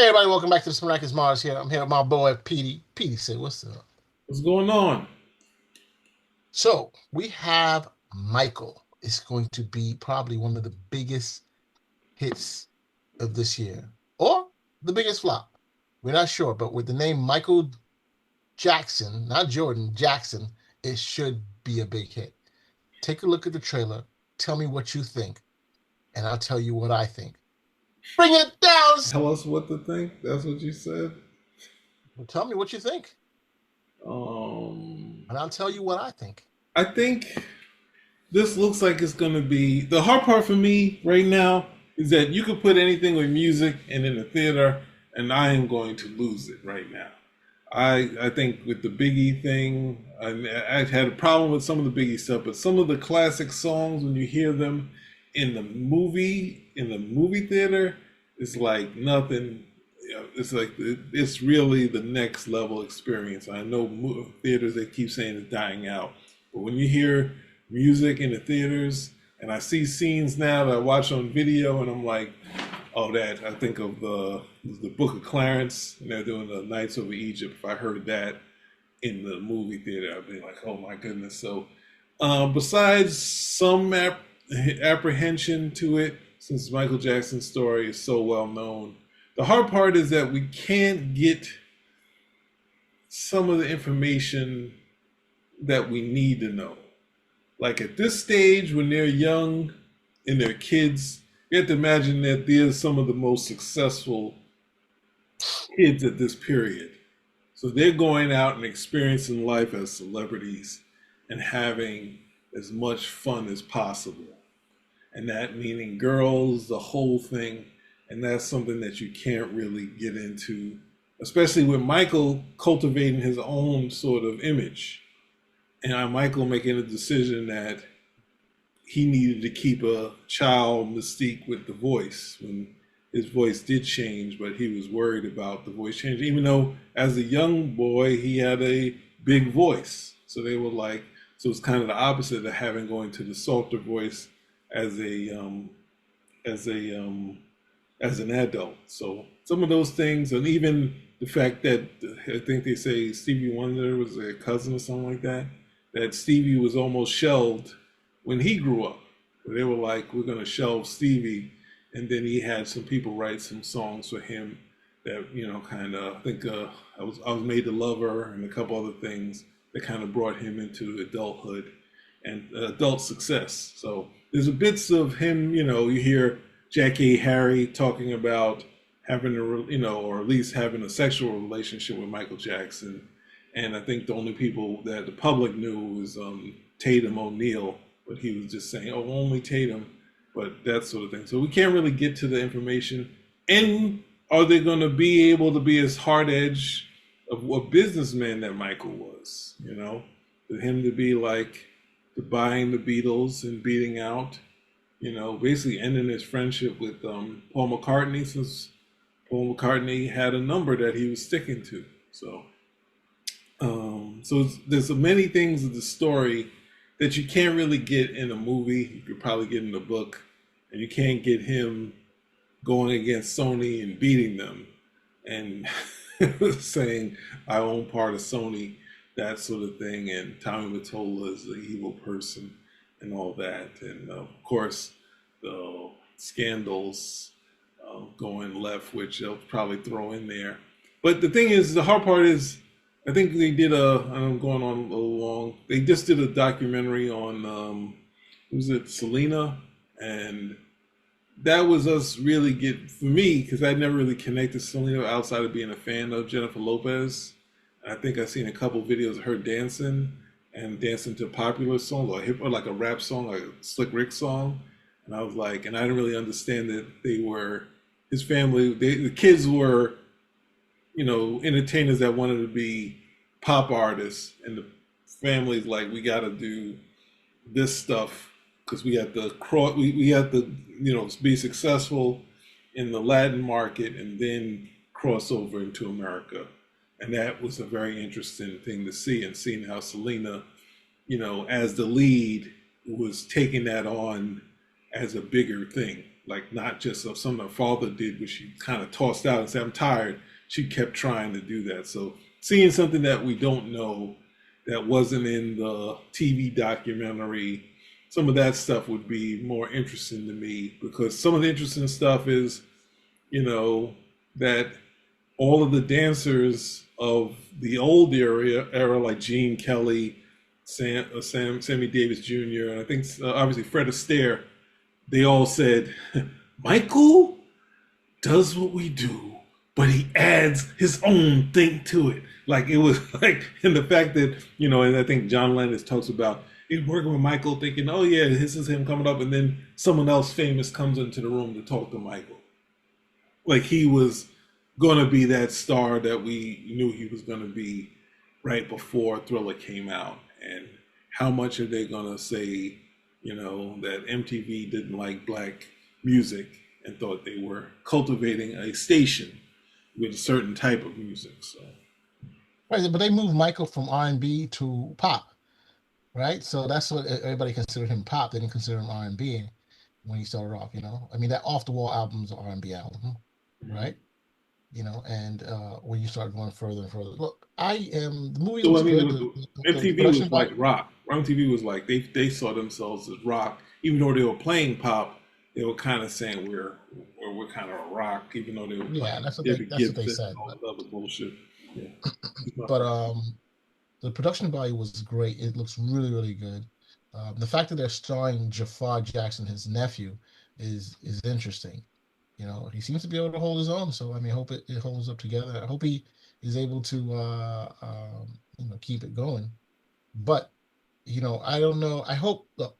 Hey everybody, welcome back to the Smirakas Mars here. I'm here with my boy Petey. Petey, say what's up? What's going on? So we have Michael. It's going to be probably one of the biggest hits of this year. Or the biggest flop. We're not sure, but with the name Michael Jackson, not Jordan, Jackson, it should be a big hit. Take a look at the trailer. Tell me what you think, and I'll tell you what I think. Bring it down! Tell us what to think. That's what you said. Tell me what you think, Um, and I'll tell you what I think. I think this looks like it's going to be the hard part for me right now is that you could put anything with music and in the theater, and I am going to lose it right now. I think with the Biggie thing, I had a problem with some of the Biggie stuff, but some of the classic songs when you hear them in the movie theater, it's like nothing. It's like it's really the next level experience. I know theaters they keep saying it's dying out, but when you hear music in the theaters, and I see scenes now that I watch on video, and I'm like, oh, that I think of the Book of Clarence, and they're doing the Nights over Egypt. If I heard that in the movie theater, I'd be like, oh my goodness. So, besides some apprehension to it, since Michael Jackson's story is so well known, the hard part is that we can't get some of the information that we need to know. Like at this stage, when they're young and they're kids, you have to imagine that they're some of the most successful kids at this period. So they're going out and experiencing life as celebrities and having as much fun as possible. And that meaning girls, the whole thing. And that's something that you can't really get into, especially with Michael cultivating his own sort of image. And Michael making a decision that he needed to keep a child mystique with the voice when his voice did change, but he was worried about the voice changing, even though as a young boy he had a big voice. So they were like, so it's kind of the opposite of having going to the softer voice as as a as an adult. So some of those things, and even the fact that I think they say Stevie Wonder was a cousin or something like that, that Stevie was almost shelved when he grew up. They were like, we're going to shelve Stevie. And then he had some people write some songs for him that, kind of, I think I was Made to Love Her and a couple other things that kind of brought him into adulthood and adult success. So there's a bits of him, you hear Jackie Harry talking about having or at least having a sexual relationship with Michael Jackson. And I think the only people that the public knew was Tatum O'Neal, but he was just saying, oh, only Tatum, but that sort of thing. So we can't really get to the information. And are they going to be able to be as hard edge of a businessman that Michael was? For him to be like buying the Beatles and beating out, basically ending his friendship with Paul McCartney, since Paul McCartney had a number that he was sticking to. So there's so many things of the story that you can't really get in a movie. You could probably get in a book, and you can't get him going against Sony and beating them and saying, I own part of Sony, that sort of thing. And Tommy Mottola is the evil person and all that. And of course, the scandals going left, which they'll probably throw in there. But the thing is, the hard part is, I think they did I'm going on a little long. They just did a documentary on, was it Selena? And that was us really for me, because I never really connected Selena outside of being a fan of Jennifer Lopez. I think I've seen a couple videos of her dancing and dancing to popular songs or like a rap song, like a Slick Rick song. And I was like, and I didn't really understand that his family, the kids were entertainers that wanted to be pop artists, and the family's like, we got to do this stuff because we had to be successful in the Latin market and then cross over into America. And that was a very interesting thing to see, and seeing how Selena, as the lead, was taking that on as a bigger thing. like not just of something her father did, which she kind of tossed out and said, "I'm tired." She kept trying to do that. So seeing something that we don't know, that wasn't in the TV documentary, some of that stuff would be more interesting to me, because some of the interesting stuff is, you know, that all of the dancers of the old era like Gene Kelly, Sammy Davis Jr., and I think obviously Fred Astaire, they all said, Michael does what we do, but he adds his own thing to it. Like it was like, and the fact that, and I think John Lennon talks about he's working with Michael thinking, oh yeah, this is him coming up, and then someone else famous comes into the room to talk to Michael. Like he was going to be that star that we knew he was going to be right before Thriller came out. And how much are they going to say, that MTV didn't like black music and thought they were cultivating a station with a certain type of music. So, Right, but they moved Michael from R&B to pop, right? So that's what everybody considered him pop. They didn't consider him R&B when he started off. I mean, that Off the Wall album is an R&B album, right? And when you start going further and further, look, the movie so looks I mean, good. The MTV production was like value, rock. MTV was like they saw themselves as rock, even though they were playing pop. They were kind of saying we're kind of rock, even though they were yeah, playing that's what they David that's what they Gibson said. and all that other bullshit. Yeah, it's my But fault. the production value was great. It looks really, really good. The fact that they're starring Jafar Jackson, his nephew, is interesting. He seems to be able to hold his own. So I mean, I hope it holds up together. I hope he is able to keep it going. But I don't know. I hope look,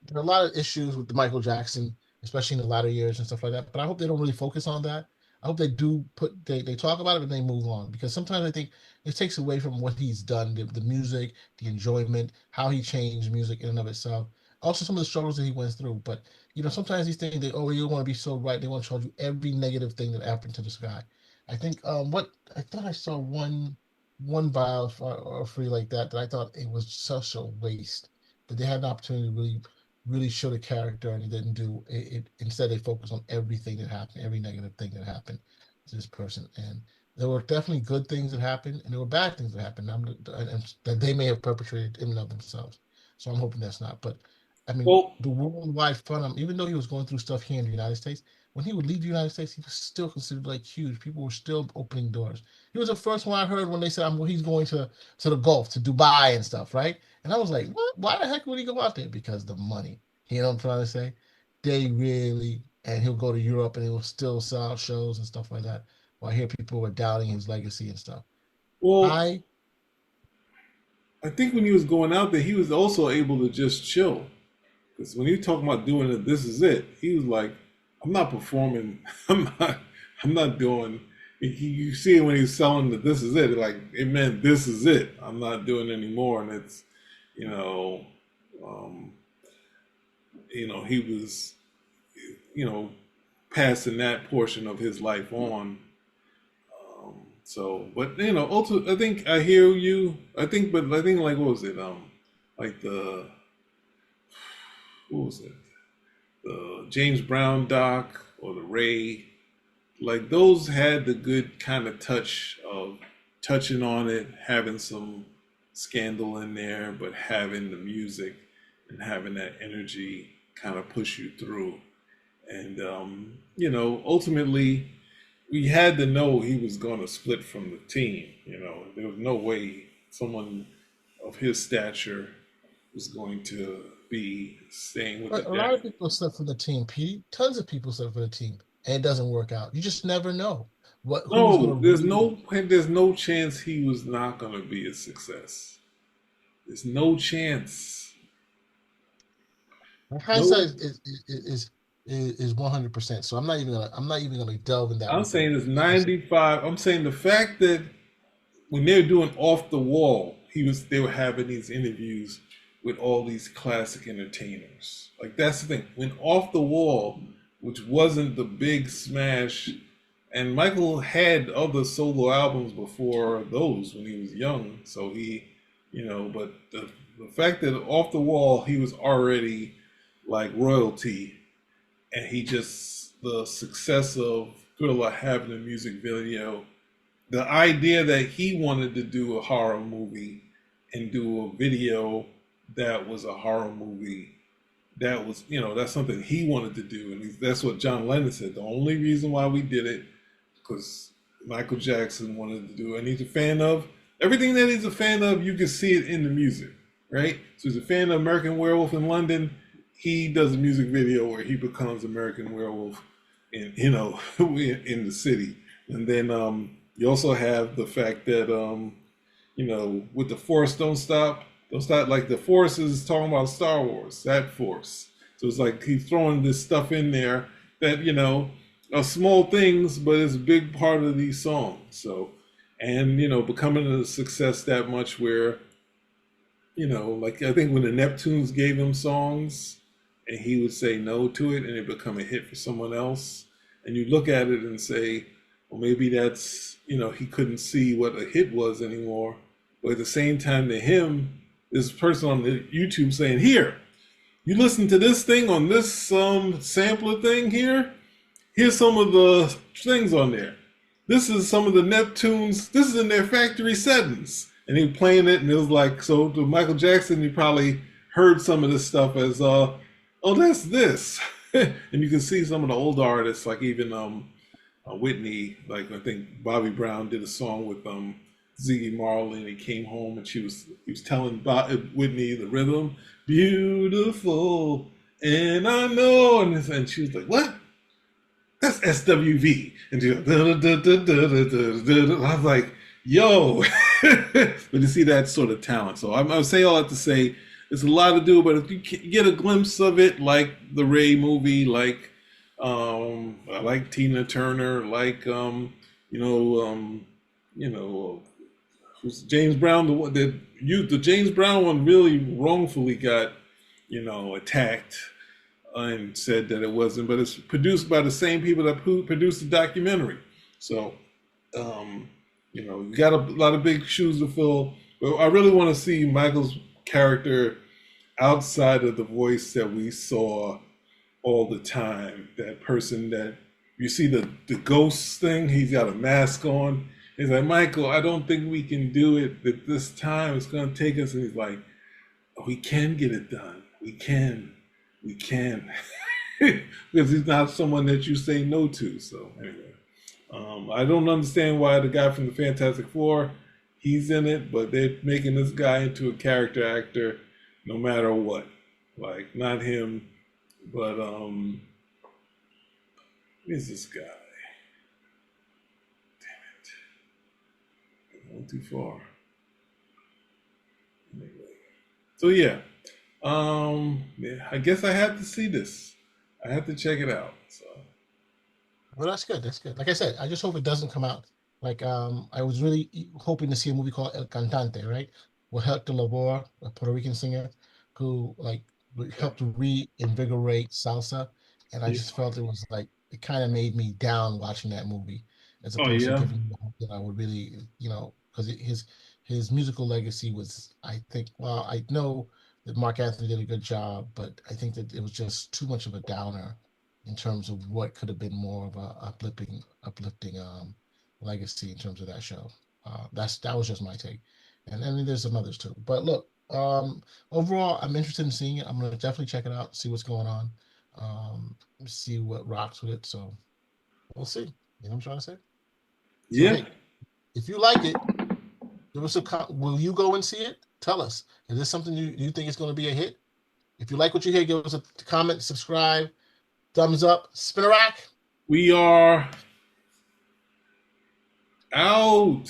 there are a lot of issues with the Michael Jackson, especially in the latter years and stuff like that. But I hope they don't really focus on that. I hope they do they talk about it and they move on, because sometimes I think it takes away from what he's done, the music, the enjoyment, how he changed music in and of itself. Also, some of the struggles that he went through. But sometimes these things they you want to be so right. They want to show you every negative thing that happened to this guy. I think what I thought I saw one biography like that I thought it was such a waste that they had an opportunity to really show the character, and it didn't do it. Instead, they focused on everything that happened, every negative thing that happened to this person. And there were definitely good things that happened, and there were bad things that happened, and that they may have perpetrated in and of themselves. So I'm hoping that's not. But I mean, Well, the worldwide fun. Even though he was going through stuff here in the United States, when he would leave the United States, he was still considered like huge. People were still opening doors. He was the first one I heard when they said, he's going to the Gulf, to Dubai and stuff, right?" And I was like, what? Why the heck would he go out there? Because the money. You know what I'm trying to say? They really, and he'll go to Europe and he'll still sell out shows and stuff like that. While I hear people were doubting his legacy and stuff. well, I, I think when he was going out there, he was also able to just chill. Because when he was talking about doing it, this is it. He was like, I'm not performing. I'm not doing. You see it when he's selling the this is it. Like it meant this is it. I'm not doing anymore. And it's, you know, um, he was, you know, passing that portion of his life on. So, but also, I think I hear you. But I think like what was it? Like the what was it? The James Brown doc or the Ray, like those had the good kind of touch of touching on it, having some scandal in there, but having the music and having that energy kind of push you through. And ultimately, we had to know he was going to split from the team. There was no way someone of his stature was going to be staying with the a lot Jack. of people slip from the team, Pete. Tons of people slip from the team, and it doesn't work out. You just never know who's going No, to there's really. no chance he was not going to be a success. There's no chance. Hindsight No, is 100%. So I'm not even gonna delve in that I'm with you. saying it's I'm saying, 95. I'm saying the fact that when they're doing off the wall, they were having these interviews with all these classic entertainers. Like that's the thing. When off the wall, which wasn't the big smash, and Michael had other solo albums before those when he was young. So but the fact that off the wall he was already like royalty, and he just the success of Thriller having a music video, the idea that he wanted to do a horror movie and do a video that was a horror movie, that was, that's something he wanted to do, and that's what John Lennon said. The only reason why we did it because Michael Jackson wanted to do, and he's a fan of everything that he's a fan of. You can see it in the music, right? So he's a fan of American Werewolf in London. He does a music video where he becomes American Werewolf, in in the city. And then you also have the fact that with the Force don't stop. Like the Force is talking about Star Wars, that Force. So it's like he's throwing this stuff in there that are small things, but it's a big part of these songs. So, and becoming a success that much where like I think when the Neptunes gave him songs, and he would say no to it, and it become a hit for someone else, and you look at it and say, well, maybe that's he couldn't see what a hit was anymore. But at the same time, to him, this person on the YouTube saying, "Here, you listen to this thing on this sampler thing here. Here's some of the things on there. This is some of the Neptunes. This is in their factory settings." And he playing it, and it was like, so to Michael Jackson, he probably heard some of this stuff as, oh, that's this. And you can see some of the older artists, like even Whitney, like I think Bobby Brown did a song with Ziggy Marley, and he came home and he was telling Whitney the rhythm, beautiful, and I know, and she was like, what? That's SWV. And she goes, I was like, yo. But you see that sort of talent. So I would say all that to say there's a lot to do, but if you get a glimpse of it, like the Ray movie, like I like Tina Turner, like who's James Brown, the James Brown one really wrongfully got attacked and said that it wasn't, but it's produced by the same people that produced the documentary. So you got a lot of big shoes to fill. But I really want to see Michael's character outside of the voice that we saw all the time. That person that you see the ghost thing, he's got a mask on. He's like, Michael, I don't think we can do it at this time. It's going to take us. And he's like, oh, we can get it done. We can. Because he's not someone that you say no to. So anyway. I don't understand why the guy from the Fantastic Four, he's in it, but they're making this guy into a character actor no matter what. Like, not him, but, who's this guy? Damn it. I went too far. Anyway. So, yeah. I guess I had to see this. I had to check it out, so. Well, that's good. That's good. Like I said, I just hope it doesn't come out. Like I was really hoping to see a movie called El Cantante, right? With Hector Lavoe, a Puerto Rican singer, who like Yeah. helped to reinvigorate salsa, and I Yeah. just felt it was like it kind of made me down watching that movie, as Oh, opposed to yeah. giving me hope that I would really, because his musical legacy was, I think, well, I know that Mark Anthony did a good job, but I think that it was just too much of a downer in terms of what could have been more of a uplifting legacy in terms of that show. That was just my take, and then there's some others too. But look, overall, I'm interested in seeing it. I'm gonna definitely check it out, see what's going on, see what rocks with it. So we'll see. You know what I'm trying to say? So Yeah. hey, if you like it, give us will you go and see it? Tell us. Is this something you think is going to be a hit? If you like what you hear, give us a comment, subscribe, thumbs up, spin a rack. We are out.